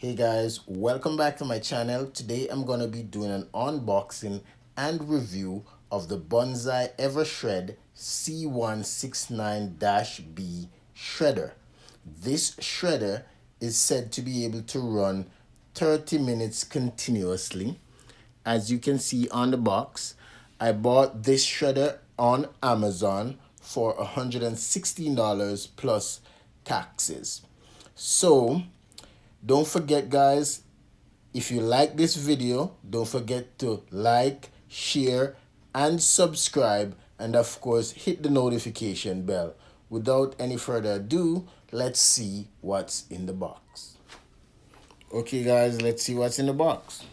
Hey guys, welcome back to my channel. Today I'm going to be doing an unboxing and review of the Bonsaii Evershred C169-B shredder. This shredder is said to be able to run 30 minutes continuously. As you can see on the box, I bought this shredder on Amazon for $116 plus taxes. So don't forget guys, if you like this video, don't forget to like, share, and subscribe, and of course hit the notification bell. Without any further ado, let's see what's in the box. Okay guys, let's see what's in the box.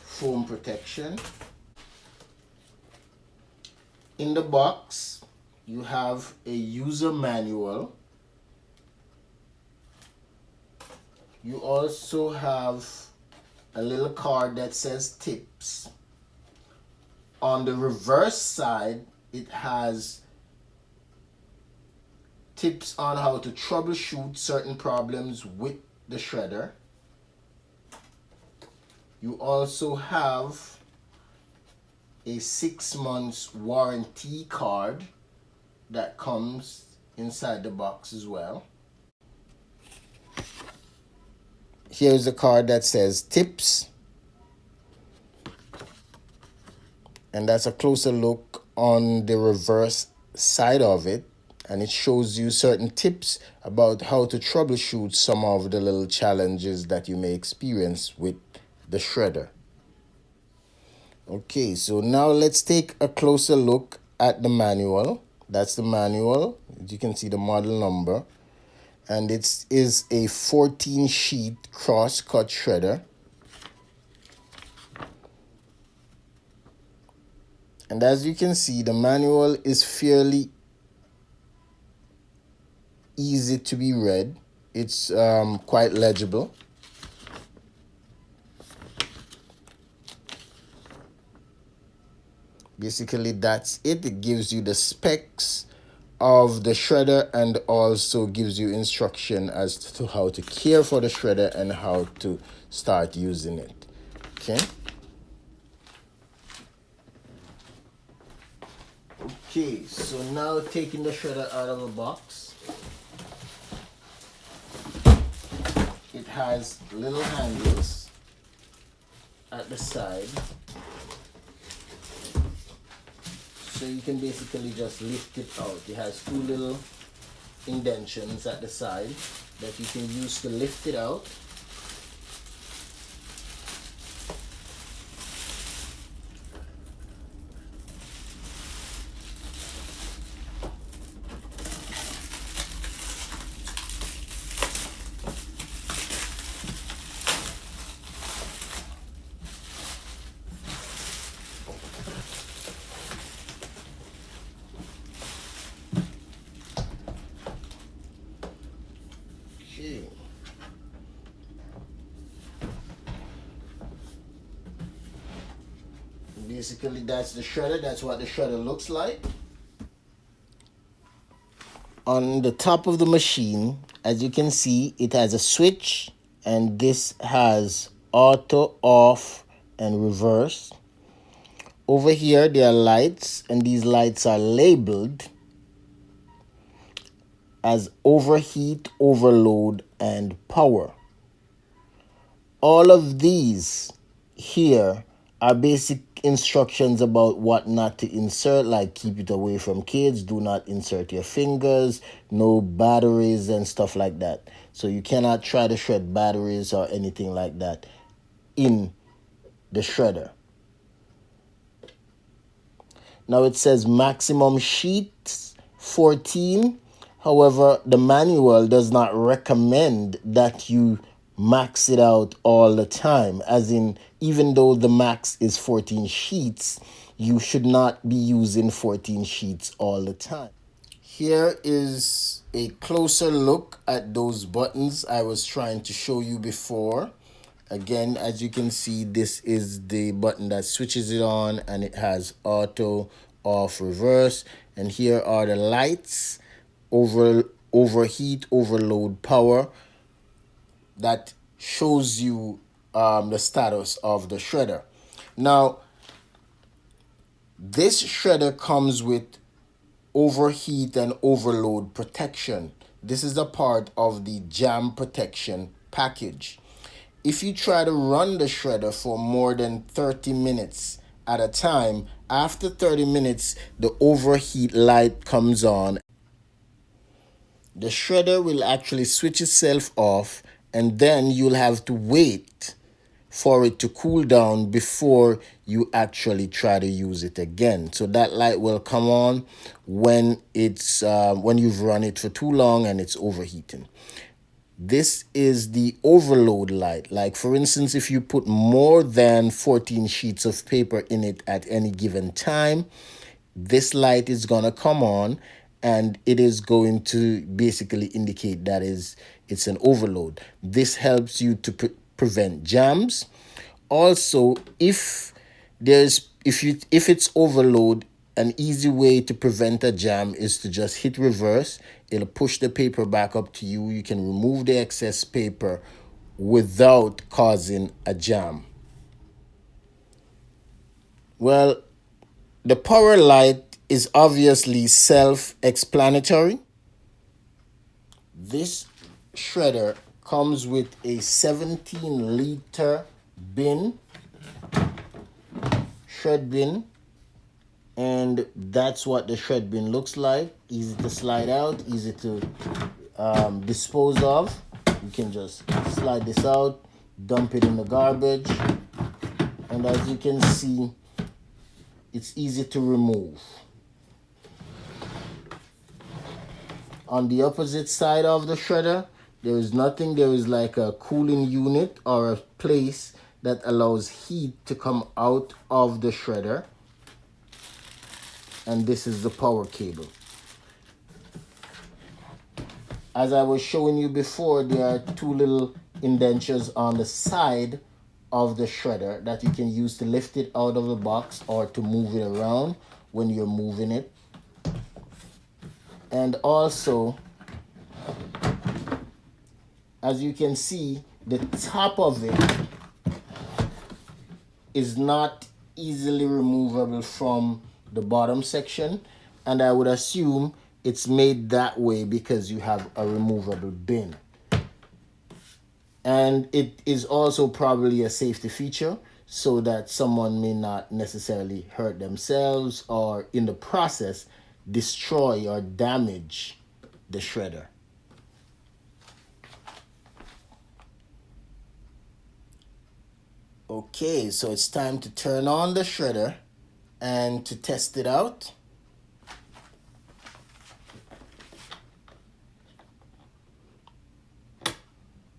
Foam protection. In the box, you have a user manual. You also have a little card that says tips. On the reverse side, it has tips on how to troubleshoot certain problems with the shredder. You also have a 6 months warranty card that comes inside the box as well. Here's a card that says tips, and that's a closer look on the reverse side of it, and it shows you certain tips about how to troubleshoot some of the little challenges that you may experience with the shredder. Okay, so now let's take a closer look at the manual. That's the manual. As you can see, the model number, and it is a 14 sheet cross cut shredder. And as you can see, the manual is fairly easy to be read. It's quite legible. Basically, that's it. It gives you the specs of the shredder and also gives you instruction as to how to care for the shredder and how to start using it. Okay. Okay, so now taking the shredder out of the box, it has little handles at the side. So you can basically just lift it out. It has two little indentions at the side that you can use to lift it out. Basically, that's the shredder. That's what the shredder looks like. On the top of the machine, as you can see, it has a switch, and this has auto, off, and reverse. Over here, there are lights, and these lights are labeled as overheat, overload, and power. All of these here are basic instructions about what not to insert, like keep it away from kids, do not insert your fingers, no batteries and stuff like that. So you cannot try to shred batteries or anything like that in the shredder. Now it says maximum sheets 14. However, the manual does not recommend that you max it out all the time, as in, even though the max is 14 sheets, you should not be using 14 sheets all the time. Here is a closer look at those buttons I was trying to show you before. Again, as you can see, this is the button that switches it on, and it has auto, off, reverse. And here are the lights, overheat, overload, power, that shows you the status of the shredder. Now, this shredder comes with overheat and overload protection. This is a part of the jam protection package. If you try to run the shredder for more than 30 minutes at a time, after 30 minutes, the overheat light comes on. The shredder will actually switch itself off, and then you'll have to wait for it to cool down before you actually try to use it again. So that light will come on when it's when you've run it for too long and it's overheating. This is the overload light. Like, for instance, if you put more than 14 sheets of paper in it at any given time, this light is going to come on, and it is going to basically indicate that it's an overload. This helps you to prevent jams. Also, if it's overload, an easy way to prevent a jam is to just hit reverse. It'll push the paper back up to you. You can remove the excess paper without causing a jam. Well, the power light is obviously self-explanatory. This shredder comes with a 17-liter bin, shred bin, and that's what the shred bin looks like. Easy to slide out, easy to dispose of. You can just slide this out, dump it in the garbage, and as you can see, it's easy to remove. On the opposite side of the shredder, there is nothing. There is like a cooling unit or a place that allows heat to come out of the shredder. And this is the power cable. As I was showing you before, there are two little indentures on the side of the shredder that you can use to lift it out of the box or to move it around when you're moving it. And also, as you can see, the top of it is not easily removable from the bottom section, and I would assume it's made that way because you have a removable bin. And it is also probably a safety feature so that someone may not necessarily hurt themselves or in the process destroy or damage the shredder. Okay, so it's time to turn on the shredder and to test it out.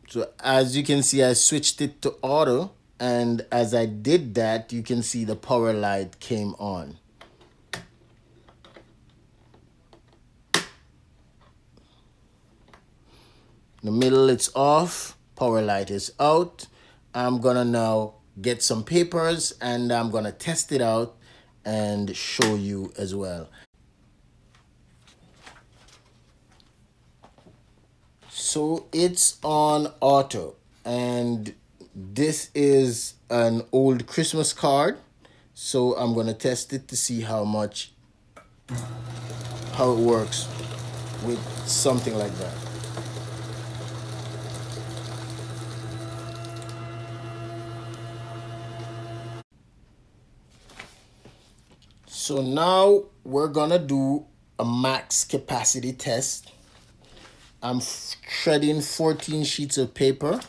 So as you can see, I switched it to auto, and as I did that, you can see the power light came on. In the middle, it's off, power light is out. I'm gonna now get some papers and I'm gonna test it out and show you as well. So it's on auto, and this is an old Christmas card. So I'm gonna test it to see how it works with something like that. So now we're gonna do a max capacity test. I'm shredding 14 sheets of paper,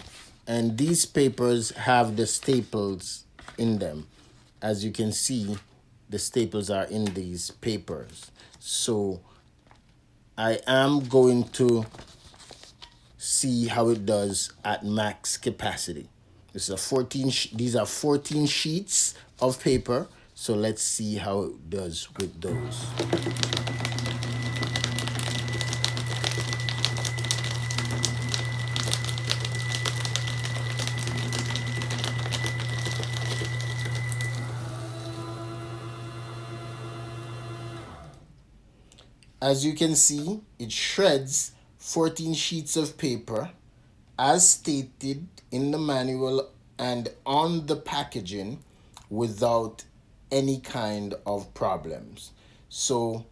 and these papers have the staples in them. As you can see, the staples are in these papers. So I am going to see how it does at max capacity. These are 14 sheets of paper. So let's see how it does with those. As you can see, it shreds 14 sheets of paper as stated in the manual and on the packaging without any kind of problems. So,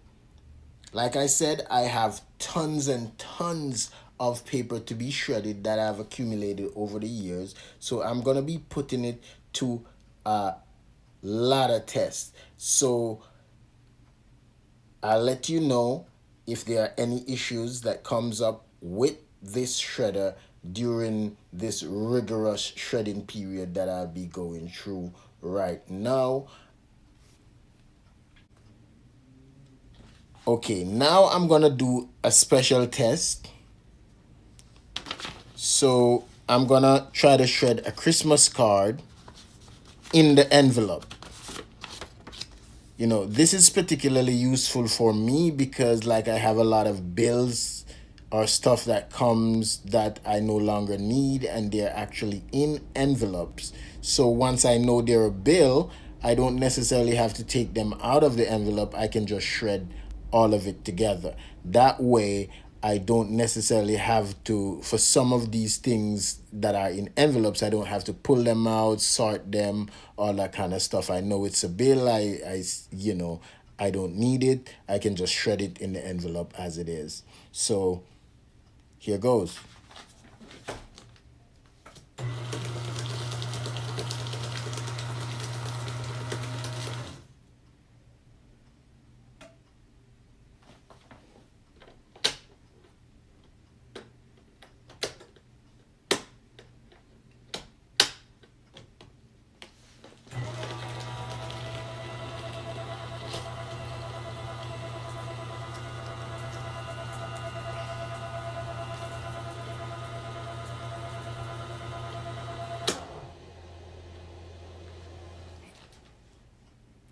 like I said, I have tons and tons of paper to be shredded that I've accumulated over the years. So I'm going to be putting it to a ladder test. So I'll let you know if there are any issues that comes up with this shredder during this rigorous shredding period that I'll be going through right now. Okay, now I'm gonna do a special test. So I'm gonna try to shred a Christmas card in the envelope. You know, this is particularly useful for me because like I have a lot of bills or stuff that comes that I no longer need and they're actually in envelopes. So once I know they're a bill, I don't necessarily have to take them out of the envelope. I can just shred all of it together. That way, I don't necessarily have to, for some of these things that are in envelopes, I don't have to pull them out, sort them, all that kind of stuff. I know it's a bill. I don't need it. I can just shred it in the envelope as it is. So here goes.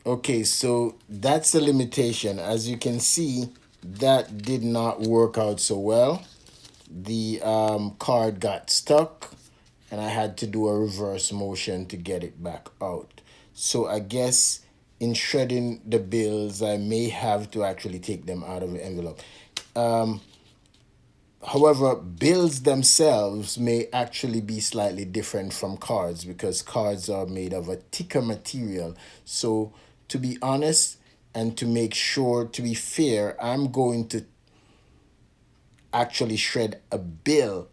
Okay, so that's the limitation. As you can see, that did not work out so well. The card got stuck and I had to do a reverse motion to get it back out. So I guess in shredding the bills, I may have to actually take them out of the envelope. However, bills themselves may actually be slightly different from cards because cards are made of a thicker material. So, to be honest and to make sure to be fair, I'm going to actually shred a bill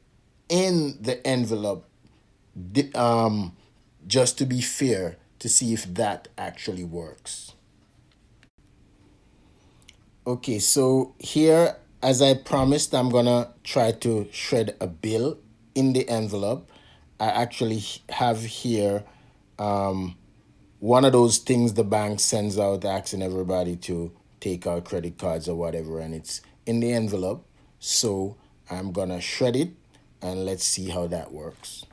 in the envelope just to be fair to see if that actually works. Okay, so here, as I promised, I'm gonna try to shred a bill in the envelope. I actually have here one of those things the bank sends out asking everybody to take out credit cards or whatever, and it's in the envelope. So I'm gonna shred it and let's see how that works.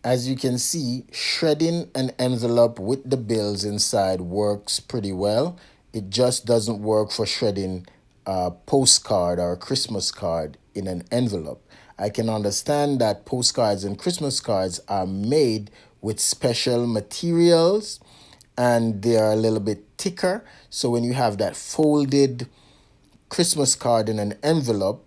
As you can see, shredding an envelope with the bills inside works pretty well. It just doesn't work for shredding a postcard or a Christmas card in an envelope. I can understand that postcards and Christmas cards are made with special materials and they are a little bit thicker. So when you have that folded Christmas card in an envelope,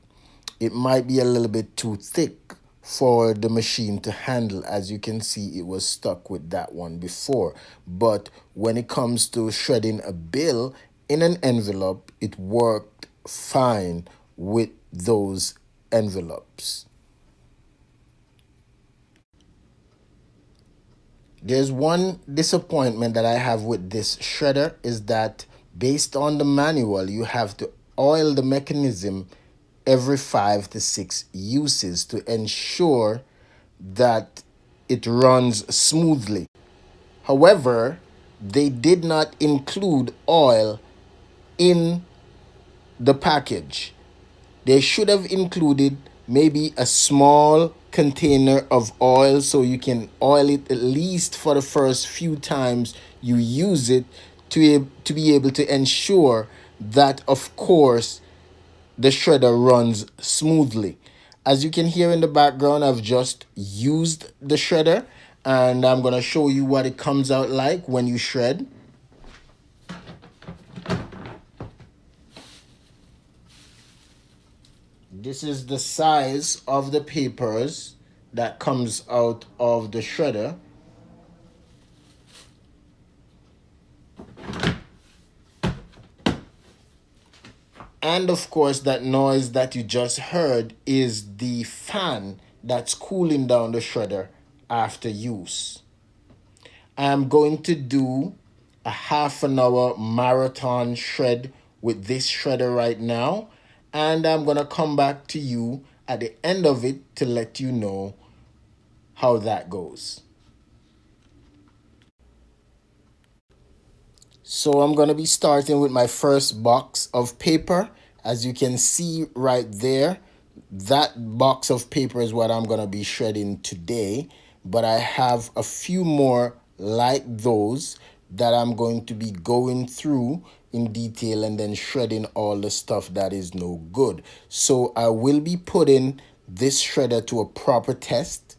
it might be a little bit too thick for the machine to handle. As you can see, it was stuck with that one before. But when it comes to shredding a bill in an envelope, it worked fine with those envelopes. There's one disappointment that I have with this shredder is that based on the manual, you have to oil the mechanism every 5 to 6 uses to ensure that it runs smoothly. However, they did not include oil in the package. They should have included maybe a small container of oil so you can oil it at least for the first few times you use it to be able to ensure that, of course, the shredder runs smoothly. As you can hear in the background, I've just used the shredder and I'm going to show you what it comes out like when you shred. This is the size of the papers that comes out of the shredder. And of course, that noise that you just heard is the fan that's cooling down the shredder after use. I'm going to do a half-an-hour marathon shred with this shredder right now. And I'm going to come back to you at the end of it to let you know how that goes. So I'm going to be starting with my first box of paper. As you can see right there, that box of paper is what I'm going to be shredding today. But I have a few more like those that I'm going to be going through in detail and then shredding all the stuff that is no good. So I will be putting this shredder to a proper test,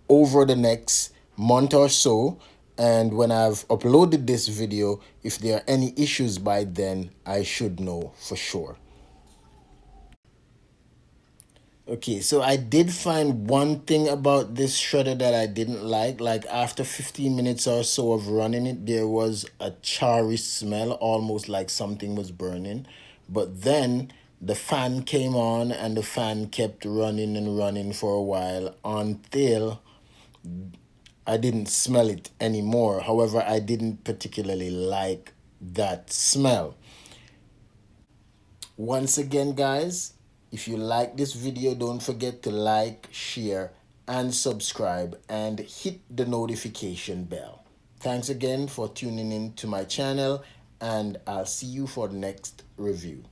over the next month or so. And when I've uploaded this video, if there are any issues by then, I should know for sure. Okay, so I did find one thing about this shredder that I didn't like. Like after 15 minutes or so of running it, there was a charry smell, almost like something was burning. But then the fan came on and the fan kept running and running for a while until I didn't smell it anymore. However, I didn't particularly like that smell. Once again, guys, if you like this video, don't forget to like, share, and subscribe and hit the notification bell. Thanks again for tuning in to my channel, and I'll see you for the next review.